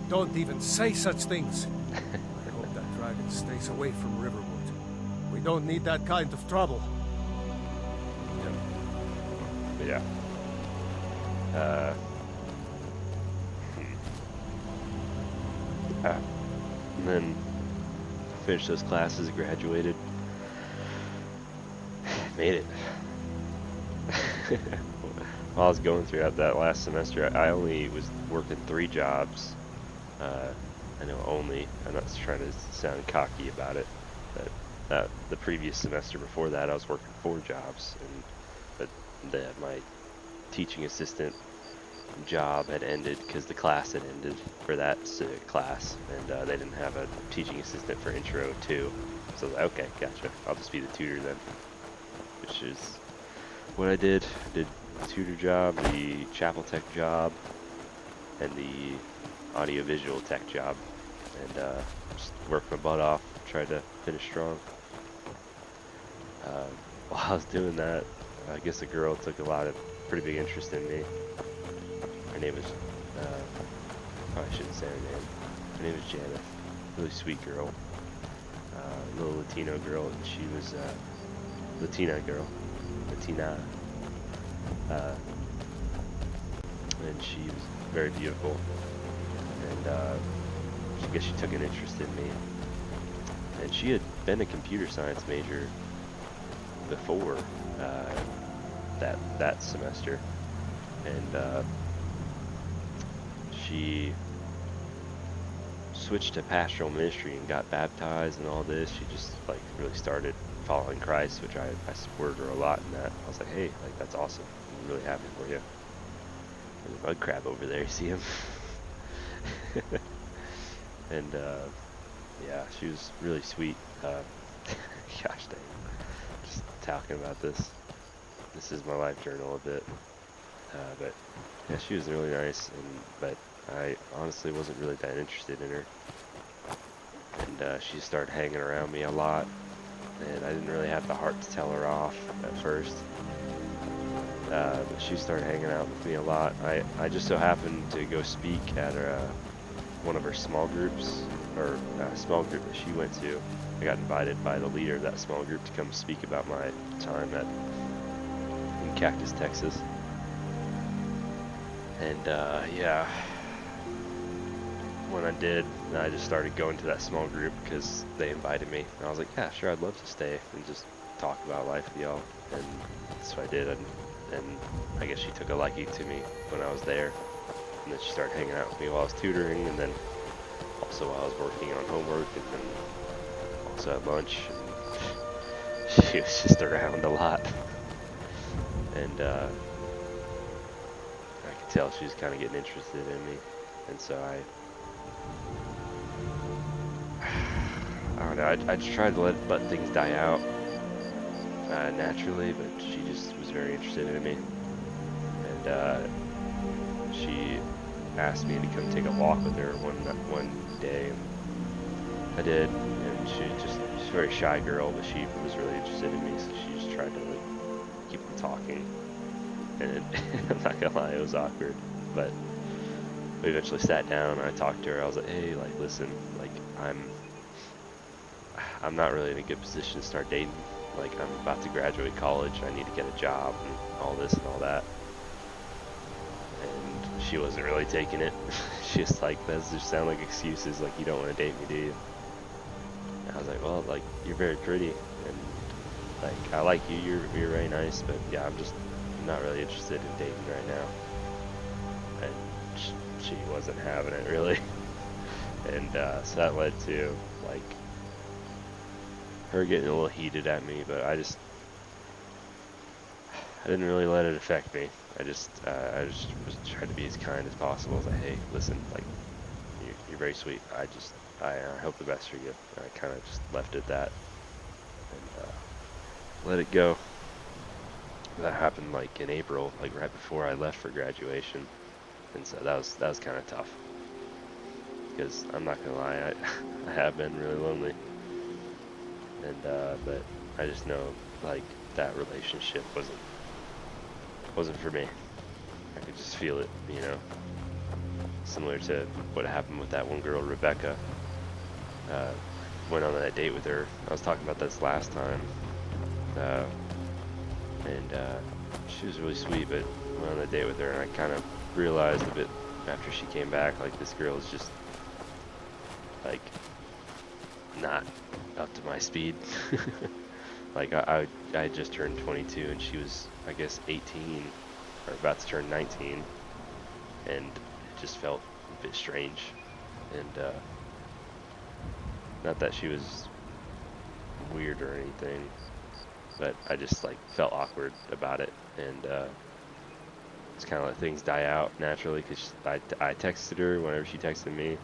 Don't even say such things. I hope that dragon stays away from Riverwood. We don't need that kind of trouble. Yeah. And then finished those classes, graduated, made it. While I was going through that last semester, I only was working 3 jobs. I know only, I'm not trying to sound cocky about it, but the previous semester before that I was working 4 jobs, but my teaching assistant job had ended because the class had ended for that class, and they didn't have a teaching assistant for intro 2, so I was like, okay, gotcha, I'll just be the tutor then, which is what I did. Did the tutor job, the chapel tech job, and the audiovisual tech job, and just worked my butt off, tried to finish strong. While I was doing that, I guess a girl took a pretty big interest in me. Her name was, probably shouldn't say her name. Her name was Janet, really sweet girl, little Latino girl, and she was Latina, and she was very beautiful. And I guess she took an interest in me, and she had been a computer science major before that semester, and she switched to pastoral ministry and got baptized and all this. She just like really started following Christ, which I supported her a lot in that. I was like, hey, like that's awesome, I'm really happy for you. There's a mud crab over there, you see him? And yeah, she was really sweet. Gosh dang, just talking about this is my life journal a bit, but yeah, she was really nice, but I honestly wasn't really that interested in her, and she started hanging around me a lot, and I didn't really have the heart to tell her off at first. But she started hanging out with me a lot. I just so happened to go speak at one of her small groups, or a small group that she went to. I got invited by the leader of that small group to come speak about my time in Cactus, Texas. And yeah, when I did, I just started going to that small group because they invited me. And I was like, yeah, sure, I'd love to stay and just talk about life with y'all. And that's what I did. And I guess she took a liking to me when I was there. And then she started hanging out with me while I was tutoring, and then also while I was working on homework, and then also at lunch. And she was just around a lot. And I could tell she was kind of getting interested in me. And so I don't don't know, I just tried to let things die out naturally, but she just was very interested in me. And she asked me to come take a walk with her one day, and I did. And she's a very shy girl, but she was really interested in me, so she just tried to like keep me talking. And I'm not gonna lie, it was awkward, but we eventually sat down and I talked to her. I was like, hey, like, listen, like, I'm not really in a good position to start dating. Like, I'm about to graduate college, I need to get a job and all this and all that. And she wasn't really taking it. She was like, those just sound like excuses, like, you don't want to date me, do you? And I was like, well, like, you're very pretty, and like, I like you, you're very nice, but yeah, I'm not really interested in dating right now. And she wasn't having it, really. And so that led to, like, her getting a little heated at me, but I didn't really let it affect me. I just was trying to be as kind as possible. I was like, hey, listen, like, you're very sweet. I hope the best for you. And I kind of just left it at that and let it go. That happened like in April, like right before I left for graduation, and so that was kind of tough. Because I'm not gonna lie, I have been really lonely. And but I just know, like, that relationship wasn't for me. I could just feel it, you know. Similar to what happened with that one girl, Rebecca. Went on that date with her. I was talking about this last time. And she was really sweet, but went on a date with her, and I kind of realized a bit after she came back, like, this girl is just, like, not up to my speed. Like, I just turned 22 and she was, I guess, 18 or about to turn 19, and it just felt a bit strange. And not that she was weird or anything, but I just, like, felt awkward about it. And it's kind of let things die out naturally, because I texted her whenever she texted me,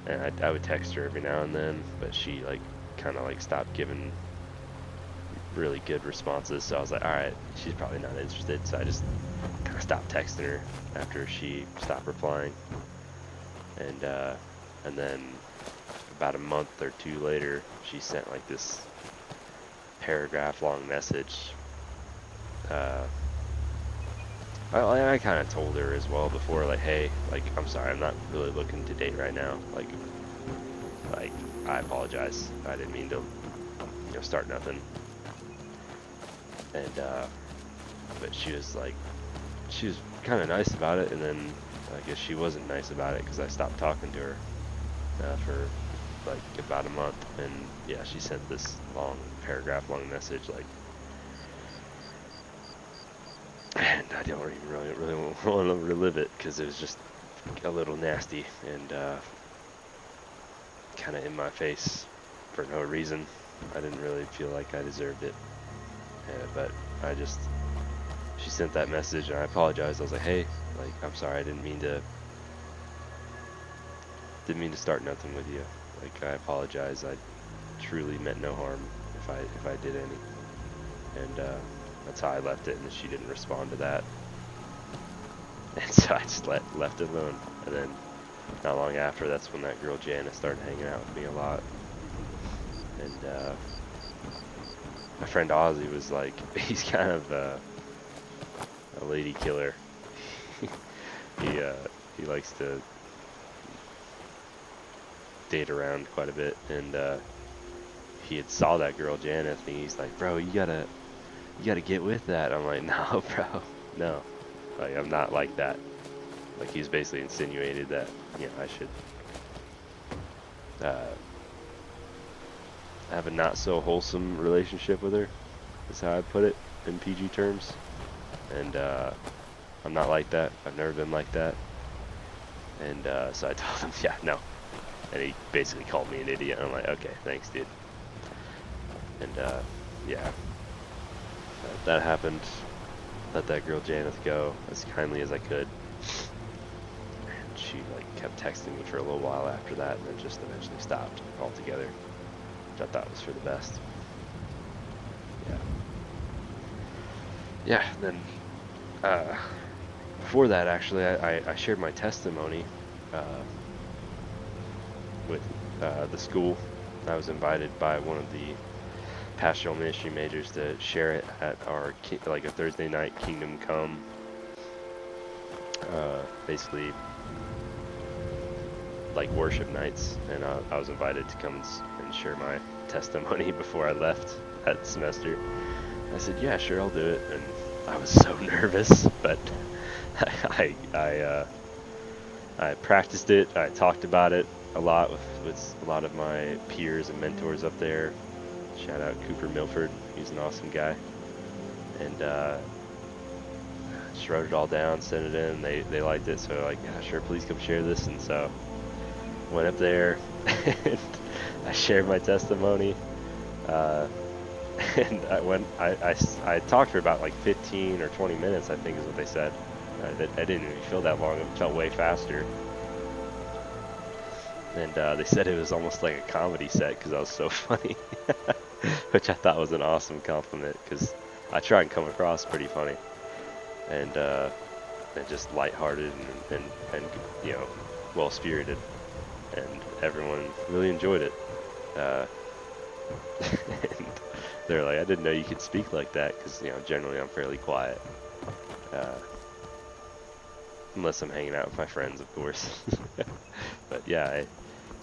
and I would text her every now and then, but she, like, kind of, like, stopped giving really good responses. So I was like, alright, she's probably not interested, so I just kind of stopped texting her after she stopped replying. And then about a month or two later, she sent, like, this paragraph long message. I kind of told her as well before, like, hey, like, I'm sorry, I'm not really looking to date right now. Like, I apologize. I didn't mean to, you know, start nothing. And but she was kind of nice about it, and then I guess she wasn't nice about it because I stopped talking to her for like about a month. And yeah, she sent this long paragraph long message, like, and I don't even really want to relive it because it was just a little nasty and kind of in my face for no reason. I didn't really feel like I deserved it. But she sent that message and I apologized. I was like, hey, like, I'm sorry, I didn't mean to start nothing with you. Like, I apologize. I truly meant no harm if I did any. And that's how I left it, and she didn't respond to that. And so I just left it alone. And then not long after, that's when that girl Jana started hanging out with me a lot. And my friend Ozzy was like, he's kind of a lady killer. He likes to date around quite a bit, and he had saw that girl Janice, and he's like, bro, you gotta get with that. I'm like, no, bro, no, like, I'm not like that. Like, he's basically insinuated that, you know, I should have a not so wholesome relationship with her, is how I put it in PG terms. And I'm not like that. I've never been like that. And so I told him, yeah, no. And he basically called me an idiot. I'm like, okay, thanks, dude. And yeah, that happened. Let that girl Janeth go as kindly as I could. And she, like, kept texting me for a little while after that, and then just eventually stopped altogether. which I thought was for the best. Yeah, then before that, actually, I shared my testimony with the school. I was invited by one of the pastoral ministry majors to share it at our like a Thursday night Kingdom Come. Basically, like worship nights, and I was invited to come and share my testimony before I left that semester. I said, yeah, sure, I'll do it, and I was so nervous, but I practiced it. I talked about it a lot with a lot of my peers and mentors up there. Shout out Cooper Milford, he's an awesome guy. And just wrote it all down, sent it in. They liked it, so like, yeah, sure, please come share this. And so went up there and I shared my testimony. And I talked for about like 15 or 20 minutes, I think is what they said. I didn't even feel that long. It felt way faster. And they said it was almost like a comedy set because I was so funny, which I thought was an awesome compliment because I try and come across pretty funny and just lighthearted and you know, well-spirited, and everyone really enjoyed it. And they're like, I didn't know you could speak like that, because, you know, generally I'm fairly quiet. Unless I'm hanging out with my friends, of course. But yeah, I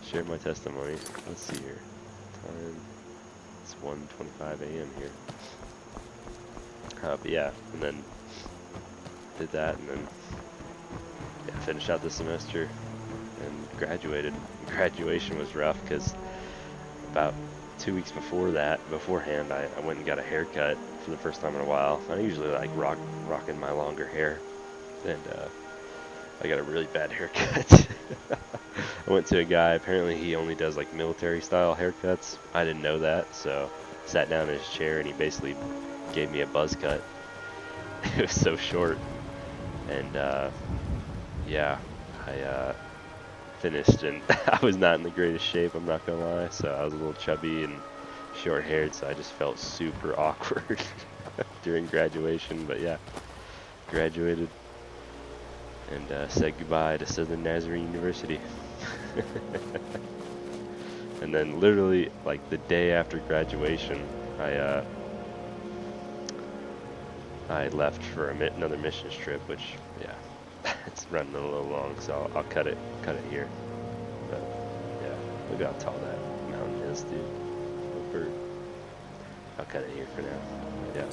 shared my testimony. Let's see here. Time, it's 1:25 a.m. here. But yeah, and then did that, and then yeah, finished out the semester and graduated. Graduation was rough because about 2 weeks beforehand, I went and got a haircut for the first time in a while. I usually like rocking my longer hair, and I got a really bad haircut. I went to a guy, apparently he only does like military style haircuts. I didn't know that, so sat down in his chair and he basically gave me a buzz cut. It was so short, and yeah, I finished, and I was not in the greatest shape, I'm not gonna lie. So I was a little chubby and short haired, so I just felt super awkward during graduation. But yeah, graduated and said goodbye to Southern Nazarene University. And then literally like the day after graduation, I left for another missions trip, which yeah, it's running a little long, so I'll cut it here. But yeah, look how tall that mountain is, dude. I'll cut it here for now. Yeah.